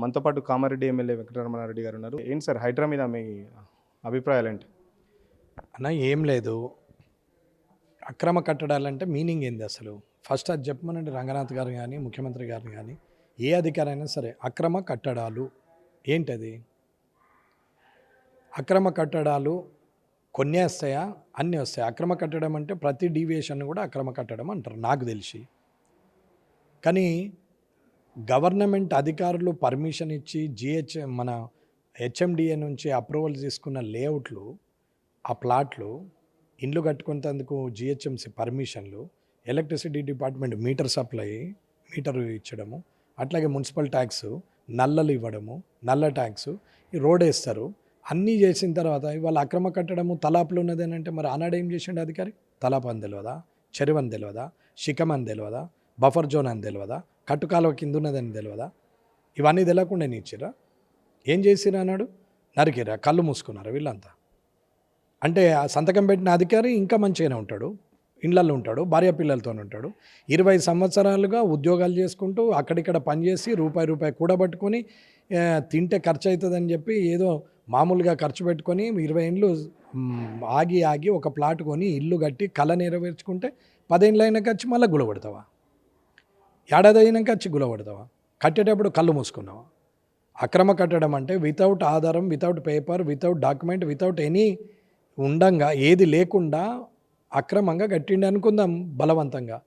మనతో పాటు కామారెడ్డి ఎమ్మెల్యే వెంకటరమణారెడ్డి గారు ఉన్నారు. ఏంటి సార్ హైడ్రా మీద మీ అభిప్రాయాలేంటి? అన్న ఏం లేదు. అక్రమ కట్టడాలంటే మీనింగ్ ఏంది అసలు? ఫస్ట్ అది చెప్పమనండి రంగనాథ్ గారు కానీ ముఖ్యమంత్రి గారిని కానీ ఏ అధికారైనా సరే. అక్రమ కట్టడాలు ఏంటది? అక్రమ కట్టడాలు కొన్ని వస్తాయా? అన్నీ వస్తాయి. అక్రమ కట్టడం అంటే ప్రతి డీవియేషన్ కూడా అక్రమ కట్టడం అంటారు నాకు తెలిసి. కానీ గవర్నమెంట్ అధికారులు పర్మిషన్ ఇచ్చి మన హెచ్ఎండిఏ నుంచి అప్రూవల్ తీసుకున్న లేఅవుట్లు, ఆ ప్లాట్లు, ఇండ్లు కట్టుకునేందుకు జిహెచ్ఎంసి పర్మిషన్లు, electricity department meter supply, meter ఇచ్చడము, అట్లాగే మున్సిపల్ ట్యాక్స్, నల్లలు ఇవ్వడము, నల్ల ట్యాక్స్, ఈ రోడ్ వేస్తారు. అన్నీ చేసిన తర్వాత ఇవాళ అక్రమ కట్టడము తలాపులు ఉన్నది అని అంటే మరి ఆనాడు ఏం చేసిండు అధికారి? తలాపు అని తెలియదా? చెరువు అని తెలియదా? శిఖం అని తెలియదా? బఫర్ జోన్ అని తెలియదా? కట్టుకాలువ కింద ఉన్నదని తెలియదా? ఇవన్నీ తెలియకుండా ఇచ్చిరా? ఏం చేసిరా అన్నాడు? నరికిరా, కళ్ళు మూసుకున్నారు వీళ్ళంతా. అంటే ఆ సంతకం పెట్టిన అధికారి ఇంకా మంచిగానే ఉంటాడు, ఇండ్లలో ఉంటాడు, భార్య పిల్లలతో ఉంటాడు. 20 సంవత్సరాలుగా ఉద్యోగాలు చేసుకుంటూ అక్కడిక్కడ పనిచేసి రూపాయి కూడబట్టుకొని తింటే ఖర్చు అవుతుందని చెప్పి ఏదో మామూలుగా ఖర్చు పెట్టుకొని 20 ఏళ్ళు ఆగి ఒక ప్లాట్ కొని ఇల్లు కట్టి కళ నెరవేర్చుకుంటే 10 ఏళ్ళు అయినాక వచ్చి మళ్ళీ గులబడతావా? ఏడాది అయినాక వచ్చి గులబడతావా? కట్టేటప్పుడు కళ్ళు మూసుకున్నావా? అక్రమ కట్టడం అంటే వితౌట్ ఆధారం, without paper, without document, without any ఉండంగా ఏది లేకుండా అక్రమంగా కట్టిండి అనుకుందాం బలవంతంగా.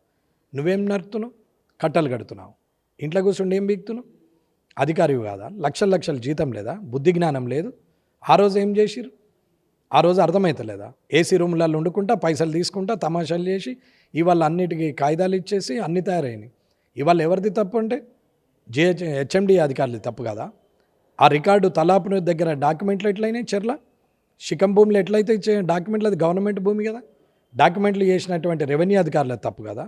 నువ్వేం నడుపుతున్నావు? కట్టలు కడుతున్నావు. ఇంట్లో కూర్చుండి ఏం బీక్తున్నావు? అధికారివి కాదా? లక్షల జీతం లేదా? బుద్ధి జ్ఞానం లేదు? ఆ రోజు ఏం చేసిరు? ఆ రోజు అర్థమవుతలేదా? ఏసీ రూమ్లలో వండుకుంటా, పైసలు తీసుకుంటా, తమాషాలు చేసి ఇవాళ అన్నిటికీ కాయిదాలు ఇచ్చేసి అన్నీ తయారైనాయి. ఇవాళ ఎవరిది తప్పు అంటే హెచ్ఎండి అధికారులు తప్పు కదా? ఆ రికార్డు తలాపు దగ్గర డాక్యుమెంట్లు ఎట్లయినాయి? చెర్ల శిఖం భూములు ఎట్లయితే డాక్యుమెంట్లు, అది గవర్నమెంట్ భూమి కదా? డాక్యుమెంట్లు చేసినటువంటి రెవెన్యూ అధికారులు తప్పు కదా?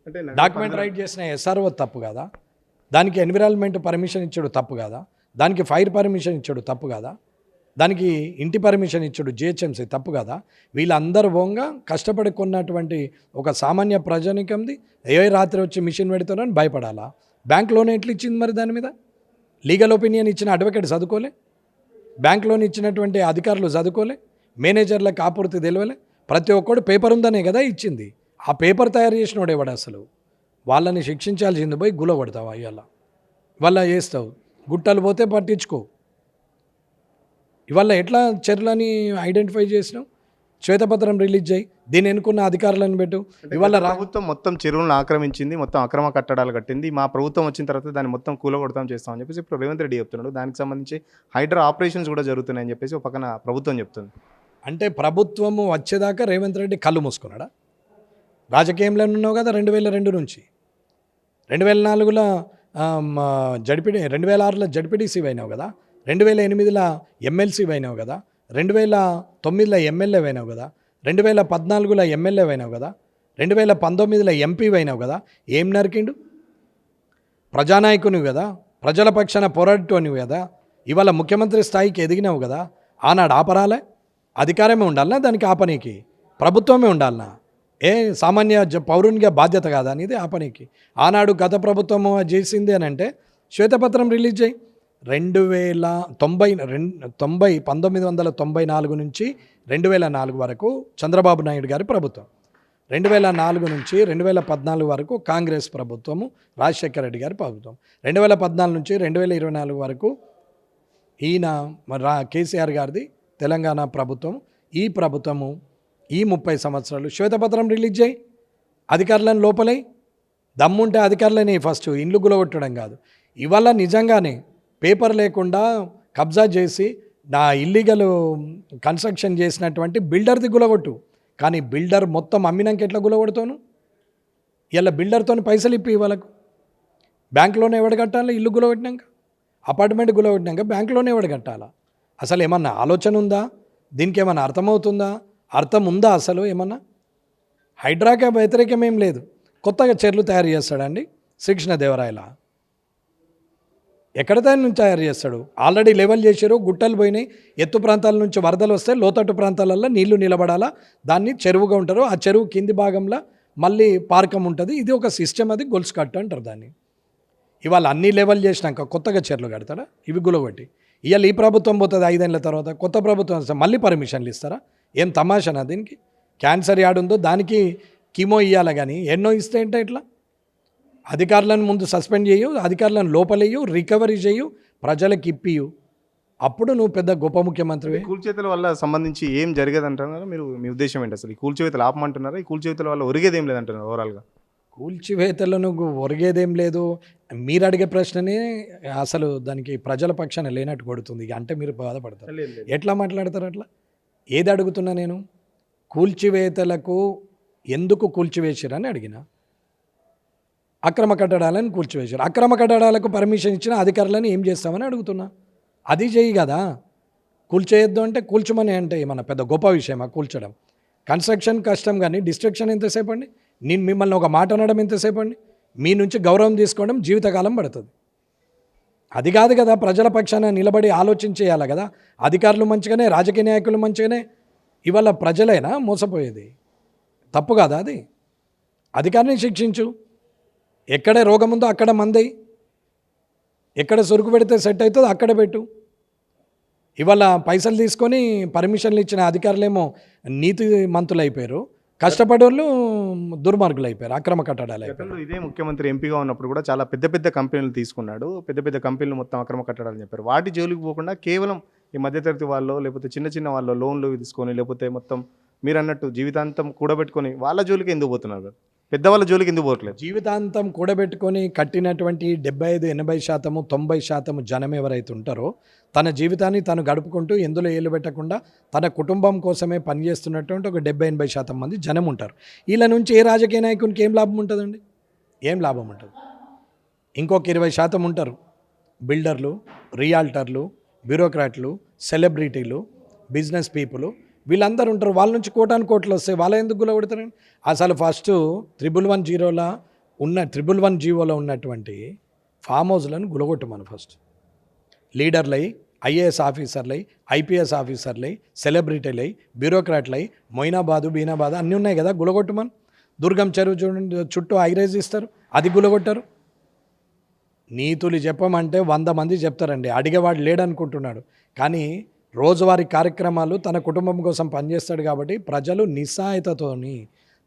అంటే డాక్యుమెంట్ రైట్ చేసిన ఎస్ఆర్ఓ తప్పు కదా? దానికి ఎన్విరాన్మెంట్ పర్మిషన్ ఇచ్చాడు తప్పు కదా? దానికి ఫైర్ పర్మిషన్ ఇచ్చాడు తప్పు కదా? దానికి ఇంటి పర్మిషన్ ఇచ్చాడు జిహెచ్ఎంసీ తప్పు కదా? వీళ్ళందరూ పోగా కష్టపడి కొన్నటువంటి ఒక సామాన్య ప్రజానికంది ఏ రాత్రి వచ్చి మిషన్ పెడతారని భయపడాలా? బ్యాంక్ లోన్ ఎట్లా ఇచ్చింది మరి? దాని మీద లీగల్ ఒపీనియన్ ఇచ్చిన అడ్వకేట్ చదువుకోలే, బ్యాంక్ లోన్ ఇచ్చినటువంటి అధికారులు చదువుకోలే, మేనేజర్లకు ఆపూర్తి తెలియలే. ప్రతి ఒక్కడు పేపర్ ఉందనే కదా ఇచ్చింది. ఆ పేపర్ తయారు చేసినోడు ఎవడు అసలు? వాళ్ళని శిక్షించాల్సింది పోయి గులబడతావు. ఇవాళ ఇవాళ చేస్తావు, గుట్టలు పోతే పట్టించుకో. ఇవాళ ఎట్లా చర్యలని ఐడెంటిఫై చేసినావు? శ్వేతపత్రం రిలీజ్ చేయి, దీన్ని ఎన్నుకున్న అధికారులను పెట్టు. ఇవాళ ప్రభుత్వం మొత్తం చెరువులను ఆక్రమించింది, మొత్తం అక్రమ కట్టడాలు కట్టింది, మా ప్రభుత్వం వచ్చిన తర్వాత దాన్ని మొత్తం కూలగొడతాం చేస్తామని చెప్పేసి ఇప్పుడు రేవంత్ రెడ్డి చెప్తున్నాడు. దానికి సంబంధించి హైడ్రా ఆపరేషన్స్ కూడా జరుగుతున్నాయని చెప్పేసి ఒక పక్కన ప్రభుత్వం చెప్తుంది. అంటే ప్రభుత్వము వచ్చేదాకా రేవంత్ రెడ్డి కళ్ళు మూసుకున్నాడా? రాజకీయంలో ఉన్నావు కదా 2002 నుంచి. 2004లో జడ్పీడీ, 2006లో జడ్పీడీసీ అయినావు కదా, 2008లో ఎమ్మెల్సీ అయినావు కదా, 2009లో ఎమ్మెల్యే అయినావు కదా, 2014లో ఎమ్మెల్యే అయినావు కదా, 2019లో ఎంపీ అయినావు కదా. ఏం నరికిండు? ప్రజానాయకునివి కదా, ప్రజల పక్షాన పోరాటోనివి కదా, ఇవాళ ముఖ్యమంత్రి స్థాయికి ఎదిగినావు కదా. ఆనాడు ఆపరాలే? అధికారమే ఉండాలనా దానికి? ఆపనీకి ప్రభుత్వమే ఉండాలనా? సామాన్య పౌరునిగా బాధ్యత కాదా అనేది ఆపనీకి? ఆనాడు గత ప్రభుత్వము చేసింది అని అంటే శ్వేతపత్రం రిలీజ్ చేయి. 1994 నుంచి 2004 వరకు చంద్రబాబు నాయుడు గారి ప్రభుత్వం, 2004 నుంచి 2014 వరకు కాంగ్రెస్ ప్రభుత్వము, రాజశేఖర రెడ్డి గారి ప్రభుత్వం, 2014 నుంచి 2024 వరకు ఈయన కేసీఆర్ గారిది తెలంగాణ ప్రభుత్వం. ఈ ప్రభుత్వము ఈ 30 సంవత్సరాలు శ్వేతపత్రం రిలీజ్ చేయి, అధికారులను లోపలై. దమ్ముంటే అధికారులని ఫస్ట్ ఇండ్లు గులగొట్టడం కాదు. ఇవాళ నిజంగానే పేపర్ లేకుండా కబ్జా చేసి నా ఇల్లీగల్ కన్స్ట్రక్షన్ చేసినటువంటి బిల్డర్ది గులగొట్టు. కానీ బిల్డర్ మొత్తం అమ్మినాక ఎట్లా గులగొడతాను? ఇలా బిల్డర్తో పైసలు ఇప్పి వాళ్ళకు బ్యాంకులోనే ఎవడు కట్టాలి? ఇల్లు గులగొట్టినాక, అపార్ట్మెంట్ గులగొట్టినాక బ్యాంకులోనే ఎవడు కట్టాలా? అసలు ఏమన్నా ఆలోచన ఉందా? దీనికి ఏమన్నా అర్థమవుతుందా? అర్థం ఉందా అసలు ఏమన్నా? హైడ్రాకి వ్యతిరేకం ఏం లేదు. కొత్తగా చెర్లు తయారు చేస్తాడండి శ్రీకృష్ణదేవరాయలా? ఎక్కడ తయారు చేస్తాడు? ఆల్రెడీ లెవెల్ చేశారు, గుట్టలు పోయినాయి, ఎత్తు ప్రాంతాల నుంచి వరదలు వస్తే లోతట్టు ప్రాంతాలలో నీళ్లు నిలబడాలా, దాన్ని చెరువుగా ఉంటారు. ఆ చెరువు కింది భాగంలో మళ్ళీ పార్కం ఉంటుంది. ఇది ఒక సిస్టమ్, అది గొలుసు కట్టు అంటారు దాన్ని. ఇవాళ అన్ని లెవెల్ చేసినాక కొత్తగా చర్యలు కడతాడా? ఇవి గులగొట్టి ఇవాళ ఈ ప్రభుత్వం పోతుంది 5 ఏళ్ళ తర్వాత, కొత్త ప్రభుత్వం వస్తే మళ్ళీ పర్మిషన్లు ఇస్తారా? ఏం తమాషనా దీనికి? క్యాన్సర్ యాడుందో దానికి కీమో ఇవ్వాలి కానీ ఎన్నో ఇస్తే ఏంటో ఇట్లా? అధికారులను ముందు సస్పెండ్ చేయు, అధికారులను లోపలేయు, రికవరీ చేయు, ప్రజలకు ఇప్పియు, అప్పుడు నువ్వు పెద్ద గొప్ప ముఖ్యమంత్రివి. కూల్చేతల వల్ల సంబంధించి ఏం జరగదు అంటున్నారా మీరు? మీ ఉద్దేశం ఏంటి అసలు? ఈ కూల్చివేతలు ఆపమంటున్నారా? ఈ కూల్చివేతల వల్ల ఒరిగేది ఏం లేదంటున్నారు ఓవరాల్గా? కూల్చివేతలను ఒరిగేదేం లేదు. మీరు అడిగే ప్రశ్ననే అసలు దానికి ప్రజల పక్షాన లేనట్టు కొడుతుంది. అంటే మీరు బాధపడతారు. ఎట్లా మాట్లాడతారు అట్లా? ఏది అడుగుతున్నా నేను? కూల్చివేతలకు ఎందుకు కూల్చివేసారని అడిగిన. అక్రమ కట్టడాలను కూల్చివేశారు. అక్రమ కట్టడాలకు పర్మిషన్ ఇచ్చిన అధికారులను ఏం చేస్తామని అడుగుతున్నా. అది చెయ్యి కదా. కూల్చేయొద్దు అంటే కూల్చమని అంటే మన పెద్ద గొప్ప విషయమా కూల్చడం? కన్స్ట్రక్షన్ కష్టం కానీ డిస్ట్రక్షన్ ఎంతసేపు అండి? నేను మిమ్మల్ని ఒక మాట అనడం ఎంతసేపు అండి? మీ నుంచి గౌరవం తీసుకోవడం జీవితకాలం పడుతుంది. అది కాదు కదా, ప్రజల పక్షాన నిలబడి ఆలోచించేయాలి కదా. అధికారులు మంచిగానే, రాజకీయ నాయకులు మంచిగానే, ఇవాళ ప్రజలైనా మోసపోయేది. తప్పు కాదా అది? అధికారిని శిక్షించు. ఎక్కడ రోగం ఉందో అక్కడ మందై, ఎక్కడ సరుకు పెడితే సెట్ అవుతుందో అక్కడ పెట్టు. ఇవాళ పైసలు తీసుకొని పర్మిషన్లు ఇచ్చిన అధికారులేమో నీతి మంతులు అయిపోయారు, కష్టపడేవాళ్ళు దుర్మార్గులు అయిపోయారు, అక్రమ కట్టడాలు అయిపోయారు. గతంలో ఇదే ముఖ్యమంత్రి ఎంపీగా ఉన్నప్పుడు కూడా చాలా పెద్ద పెద్ద కంపెనీలు తీసుకున్నాడు. పెద్ద పెద్ద కంపెనీలు మొత్తం అక్రమ కట్టడాలని చెప్పారు. వాటి జోలికి పోకుండా కేవలం ఈ మధ్యతరగతి వాళ్ళు, లేకపోతే చిన్న చిన్న వాళ్ళు లోన్లు తీసుకొని, లేకపోతే మొత్తం మీరు అన్నట్టు జీవితాంతం కూడబెట్టుకొని వాళ్ళ జోలికి ఎందుకు పోతున్నారు? పెద్దవాళ్ళ జోలికి ఎందుకు పోవట్లేదు? జీవితాంతం కూడబెట్టుకొని కట్టినటువంటి 75-80%, 90% జనం ఎవరైతే ఉంటారో తన జీవితాన్ని తను గడుపుకుంటూ ఎందులో ఏళ్ళు పెట్టకుండా తన కుటుంబం కోసమే పనిచేస్తున్నటువంటి ఒక 70-80% మంది జనం ఉంటారు. వీళ్ళ నుంచి ఏ రాజకీయ నాయకునికి ఏం లాభం ఉంటుందండి? ఏం లాభం ఉంటుంది? ఇంకొక 20% ఉంటారు బిల్డర్లు, రియాల్టర్లు, బ్యూరోక్రాట్లు, సెలబ్రిటీలు, బిజినెస్ పీపుల్, వీళ్ళందరూ ఉంటారు. వాళ్ళ నుంచి కోటాను కోట్లు వస్తాయి. వాళ్ళ ఎందుకు గులగొడతారండి? అసలు ఫస్ట్ 111 జీవోలో ఉన్నటువంటి ఫామ్ హౌస్లను గులగొట్టమను. ఫస్ట్ లీడర్లై, ఐఏఎస్ ఆఫీసర్లై, ఐపీఎస్ ఆఫీసర్లై, సెలబ్రిటీలై, బ్యూరోక్రాట్లై, మొయినాబాదు, బీనాబాదు అన్నీ ఉన్నాయి కదా, గులగొట్టమను. దుర్గం చెరువు చూడండి, చుట్టూ హైరైజ్ ఇస్తారు, అది గులగొట్టారు. నీతులు చెప్పమంటే 100 మంది చెప్తారండి. అడిగేవాడు లేడనుకుంటున్నాడు. కానీ రోజువారీ కార్యక్రమాలు తన కుటుంబం కోసం పనిచేస్తాడు కాబట్టి ప్రజలు నిస్సహాయతతోని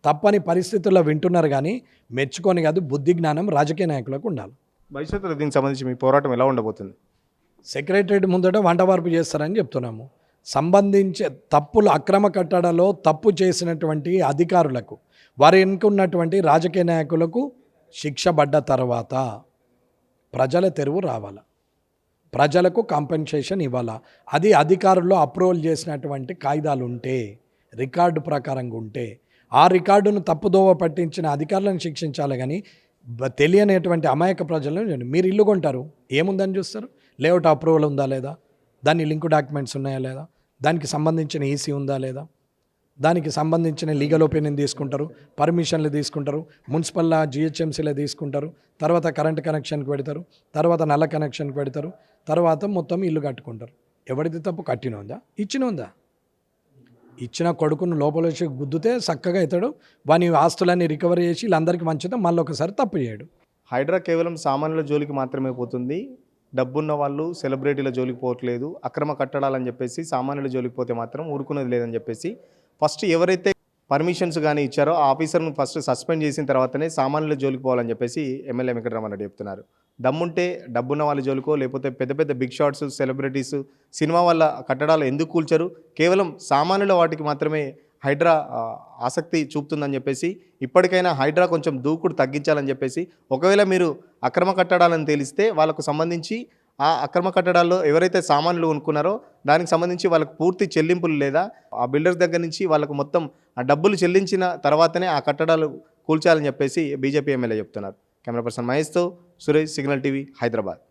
తప్పని పరిస్థితుల్లో వింటున్నారు. కానీ మెచ్చుకొని కాదు, బుద్ధి జ్ఞానం రాజకీయ నాయకులకు ఉండాలి. భవిష్యత్తులో దీనికి సంబంధించి మీ పోరాటం ఎలా ఉండబోతుంది? సెక్రటరేట్ ముందట వంట వార్పు చేస్తారని చెప్తున్నాము. సంబంధించే తప్పులు, అక్రమ కట్టడాలో తప్పు చేసినటువంటి అధికారులకు, వారు ఎన్నుకున్నటువంటి రాజకీయ నాయకులకు శిక్ష పడ్డ తర్వాత ప్రజల తెరువు రావాలా, ప్రజలకు కాంపెన్సేషన్ ఇవ్వాలా. అది అధికారులు అప్రూవల్ చేసినటువంటి కాయిదాలు ఉంటే, రికార్డు ప్రకారంగా ఉంటే, ఆ రికార్డును తప్పుదోవ పట్టించిన అధికారులను శిక్షించాలి. కానీ తెలియనటువంటి అమాయక ప్రజలను మీరు ఇల్లు కొంటారు, ఏముందని చూస్తారు? లేఅవుట్ అప్రూవల్ ఉందా లేదా, దాని లింక్ డాక్యుమెంట్స్ ఉన్నాయా లేదా, దానికి సంబంధించిన ఈసీ ఉందా లేదా, దానికి సంబంధించిన లీగల్ ఒపీనియన్ తీసుకుంటారు, పర్మిషన్లు తీసుకుంటారు, మున్సిపల్ జిహెచ్ఎంసీలో తీసుకుంటారు, తర్వాత కరెంట్ కనెక్షన్కి పెడతారు, తర్వాత నల్ల కనెక్షన్కి పెడతారు, తర్వాత మొత్తం ఇల్లు కట్టుకుంటారు. ఎవరిది తప్పు? కట్టిన ఉందా, ఇచ్చిన ఉందా? ఇచ్చిన కొడుకును లోపల వచ్చి గుద్దుతే చక్కగా అవుతాడు, వాని ఆస్తులన్నీ రికవరీ చేసి వీళ్ళందరికీ మంచిదా, మళ్ళీ ఒకసారి తప్పు చేయడు. హైడ్రా కేవలం సామాన్యుల జోలికి మాత్రమే పోతుంది. డబ్బున్న వాళ్ళు సెలబ్రిటీల జోలికి పోవట్లేదు. అక్రమ కట్టడాలని చెప్పేసి సామాన్యుల జోలికి పోతే మాత్రం ఊరుకునేది లేదని చెప్పేసి ఫస్ట్ ఎవరైతే పర్మిషన్స్ కానీ ఇచ్చారో ఆ ఆఫీసర్ను ఫస్ట్ సస్పెండ్ చేసిన తర్వాతనే సామాన్యుల జోలికి పోవాలని చెప్పేసి ఎమ్మెల్యే వెంకటరామరెడ్డి చెప్తున్నారు. దమ్ముంటే డబ్బున్న వాళ్ళ జోలికో, లేకపోతే పెద్ద పెద్ద బిగ్ షాట్స్, సెలబ్రిటీస్, సినిమా వాళ్ళ కట్టడాలు ఎందుకు కూల్చరు? కేవలం సామాన్యుల వాటికి మాత్రమే హైడ్రా ఆసక్తి చూపుతుందని చెప్పేసి, ఇప్పటికైనా హైడ్రా కొంచెం దూకుడు తగ్గించాలని చెప్పేసి, ఒకవేళ మీరు అక్రమ కట్టడాలను తేలిస్తే వాళ్ళకు సంబంధించి ఆ అక్రమ కట్టడాల్లో ఎవరైతే సామాన్లు కొనుక్కున్నారో దానికి సంబంధించి వాళ్ళకు పూర్తి చెల్లింపులు లేదా ఆ బిల్డర్స్ దగ్గర నుంచి వాళ్ళకు మొత్తం ఆ డబ్బులు చెల్లించిన తర్వాతనే ఆ కట్టడాలు కూల్చాలని చెప్పేసి బీజేపీ ఎమ్మెల్యే చెప్తున్నారు. కెమెరా పర్సన్ మహేష్తో సురేష్, సిగ్నల్ టీవీ, హైదరాబాద్.